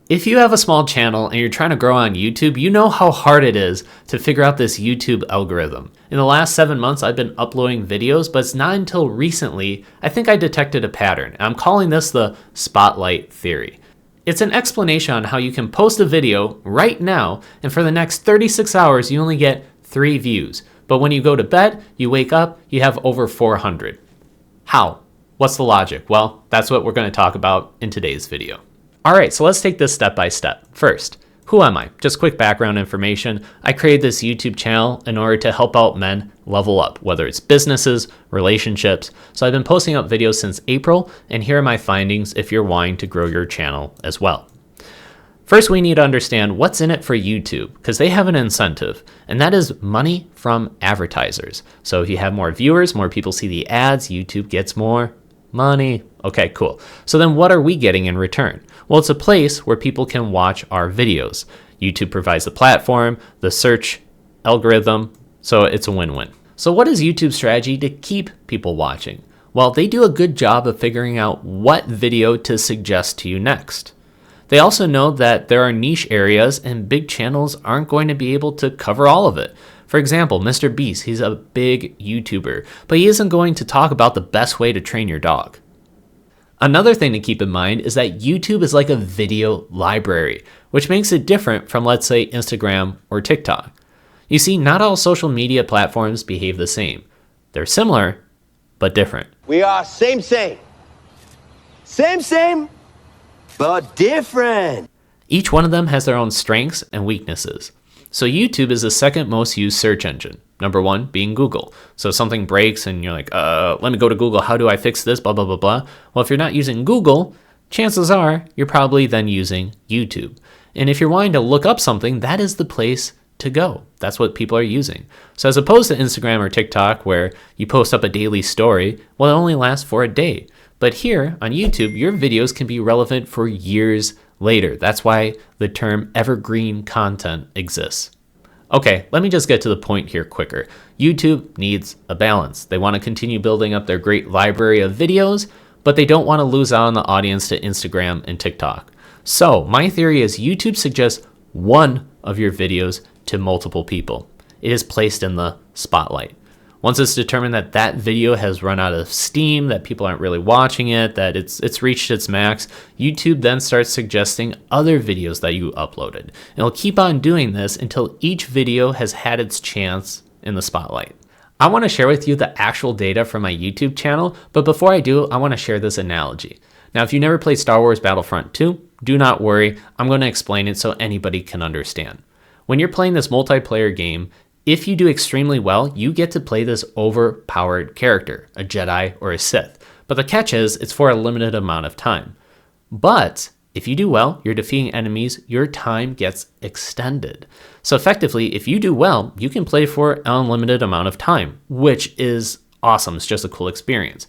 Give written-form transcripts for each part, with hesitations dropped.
If you have a small channel and you're trying to grow on YouTube, you know how hard it is to figure out this YouTube algorithm. In the last 7 months, I've been uploading videos, but it's not until recently I think I detected a pattern. And I'm calling this the spotlight theory. It's an explanation on how you can post a video right now, and for the next 36 hours, you only get 3 views. But when you go to bed, you wake up, you have over 400. How? What's the logic? Well, that's what we're going to talk about in today's video. All right, so let's take this step by step. First, who am I? Just quick background information. I created this YouTube channel in order to help out men level up, whether it's businesses, relationships. So I've been posting up videos since April, and here are my findings if you're wanting to grow your channel as well. First, we need to understand what's in it for YouTube, because they have an incentive, and that is money from advertisers. So if you have more viewers, more people see the ads, YouTube gets more money. Okay, cool. So then what are we getting in return? Well, it's a place where people can watch our videos. YouTube provides the platform, the search algorithm, so it's a win-win. So what is YouTube's strategy to keep people watching? Well, they do a good job of figuring out what video to suggest to you next. They also know that there are niche areas and big channels aren't going to be able to cover all of it. For example, Mr. Beast, he's a big YouTuber, but he isn't going to talk about the best way to train your dog. Another thing to keep in mind is that YouTube is like a video library, which makes it different from, let's say, Instagram or TikTok. You see, not all social media platforms behave the same. They're similar, but different. We are same, but different. Each one of them has their own strengths and weaknesses. So YouTube is the second most used search engine. Number 1 being Google. So if something breaks and you're like, let me go to Google, how do I fix this, blah, blah, blah, blah. Well, if you're not using Google, chances are you're probably then using YouTube. And if you're wanting to look up something, that is the place to go. That's what people are using. So as opposed to Instagram or TikTok, where you post up a daily story, well, it only lasts for a day. But here on YouTube, your videos can be relevant for years later. That's why the term evergreen content exists. Okay, let me just get to the point here quicker. YouTube needs a balance. They want to continue building up their great library of videos, but they don't want to lose out on the audience to Instagram and TikTok. So my theory is YouTube suggests one of your videos to multiple people. It is placed in the spotlight. Once it's determined that that video has run out of steam, that people aren't really watching it, that it's reached its max, YouTube then starts suggesting other videos that you uploaded. And it'll keep on doing this until each video has had its chance in the spotlight. I want to share with you the actual data from my YouTube channel, but before I do, I want to share this analogy. Now, if you never played Star Wars Battlefront 2, do not worry, I'm going to explain it so anybody can understand. When you're playing this multiplayer game, if you do extremely well, you get to play this overpowered character, a Jedi or a Sith. But the catch is, it's for a limited amount of time. But if you do well, you're defeating enemies, your time gets extended. So effectively, if you do well, you can play for an unlimited amount of time, which is awesome. It's just a cool experience.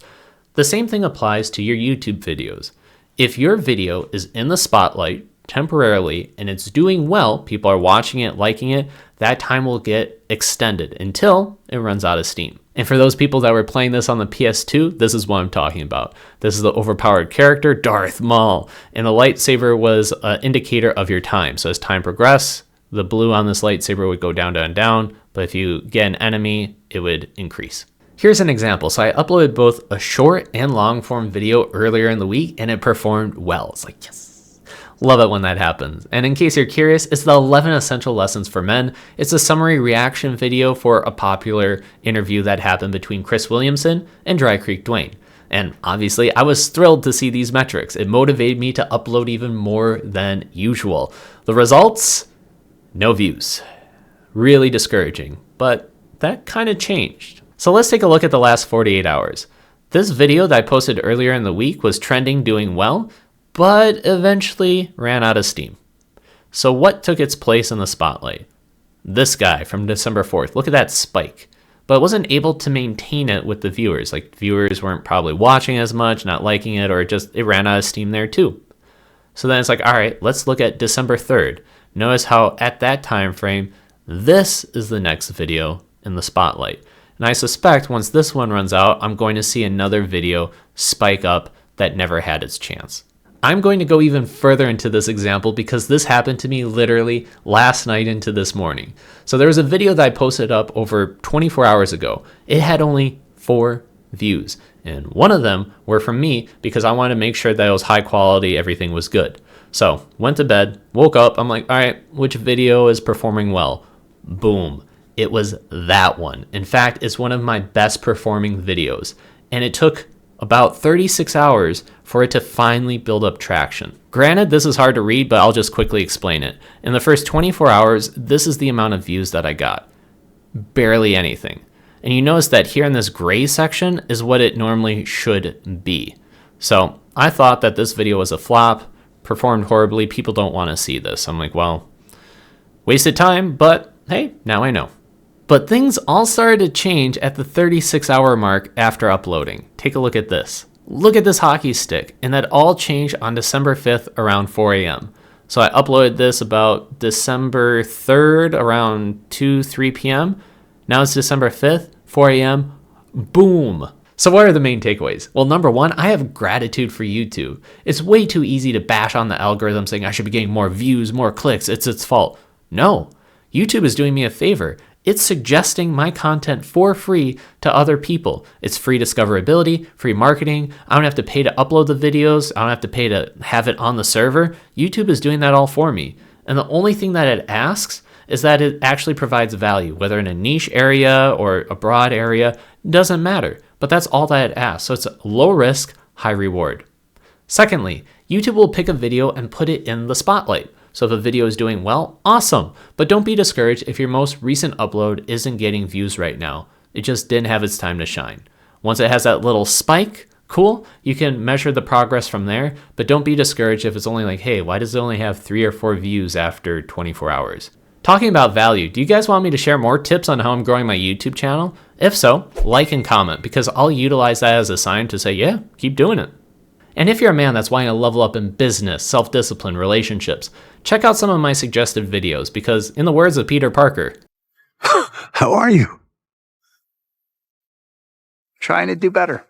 The same thing applies to your YouTube videos. If your video is in the spotlight temporarily and it's doing well, people are watching it, liking it, that time will get extended until it runs out of steam. And for those people that were playing this on the PS2, this is what I'm talking about. This is the overpowered character, Darth Maul, and the lightsaber was an indicator of your time. So as time progressed, the blue on this lightsaber would go down, down, down, but if you get an enemy, it would increase. Here's an example. So I uploaded both a short and long form video earlier in the week, and it performed well. It's like, yes. Love it when that happens. And in case you're curious, it's the 11 Essential Lessons for Men. It's a summary reaction video for a popular interview that happened between Chris Williamson and Dry Creek Dwayne. And obviously, I was thrilled to see these metrics. It motivated me to upload even more than usual. The results? No views. Really discouraging, but that kind of changed. So let's take a look at the last 48 hours. This video that I posted earlier in the week was trending, doing well, but eventually ran out of steam. So what took its place in the spotlight? This guy from December 4th. Look at that spike. But wasn't able to maintain it with the viewers. Like, viewers weren't probably watching as much, not liking it, or it ran out of steam there too. So then it's like, all right, let's look at December 3rd. Notice how at that time frame, this is the next video in the spotlight. And I suspect once this one runs out, I'm going to see another video spike up that never had its chance. I'm going to go even further into this example because this happened to me literally last night into this morning. So there was a video that I posted up over 24 hours ago. It had only 4 views, and one of them were from me because I wanted to make sure that it was high quality, everything was good. So went to bed, woke up, I'm like, all right, which video is performing well? Boom. It was that one. In fact, it's one of my best performing videos, and it took about 36 hours for it to finally build up traction. Granted, this is hard to read, but I'll just quickly explain it. In the first 24 hours, this is the amount of views that I got. Barely anything. And you notice that here in this gray section is what it normally should be. So I thought that this video was a flop, performed horribly, people don't want to see this. I'm like, well, wasted time, but hey, now I know. But things all started to change at the 36-hour mark after uploading. Take a look at this. Look at this hockey stick, and that all changed on December 5th around 4 a.m. So I uploaded this about December 3rd around 3 p.m. Now it's December 5th, 4 a.m. Boom. So what are the main takeaways? Well, number one, I have gratitude for YouTube. It's way too easy to bash on the algorithm saying I should be getting more views, more clicks, it's its fault. No, YouTube is doing me a favor. It's suggesting my content for free to other people. It's free discoverability, free marketing. I don't have to pay to upload the videos. I don't have to pay to have it on the server. YouTube is doing that all for me. And the only thing that it asks is that it actually provides value, whether in a niche area or a broad area, doesn't matter. But that's all that it asks. So it's low risk, high reward. Secondly, YouTube will pick a video and put it in the spotlight. So if a video is doing well, awesome. But don't be discouraged if your most recent upload isn't getting views right now. It just didn't have its time to shine. Once it has that little spike, cool, you can measure the progress from there, but don't be discouraged if it's only like, hey, why does it only have 3 or 4 views after 24 hours? Talking about value, do you guys want me to share more tips on how I'm growing my YouTube channel? If so, like and comment, because I'll utilize that as a sign to say, yeah, keep doing it. And if you're a man that's wanting to level up in business, self-discipline, relationships, check out some of my suggested videos because, in the words of Peter Parker, how are you? Trying to do better.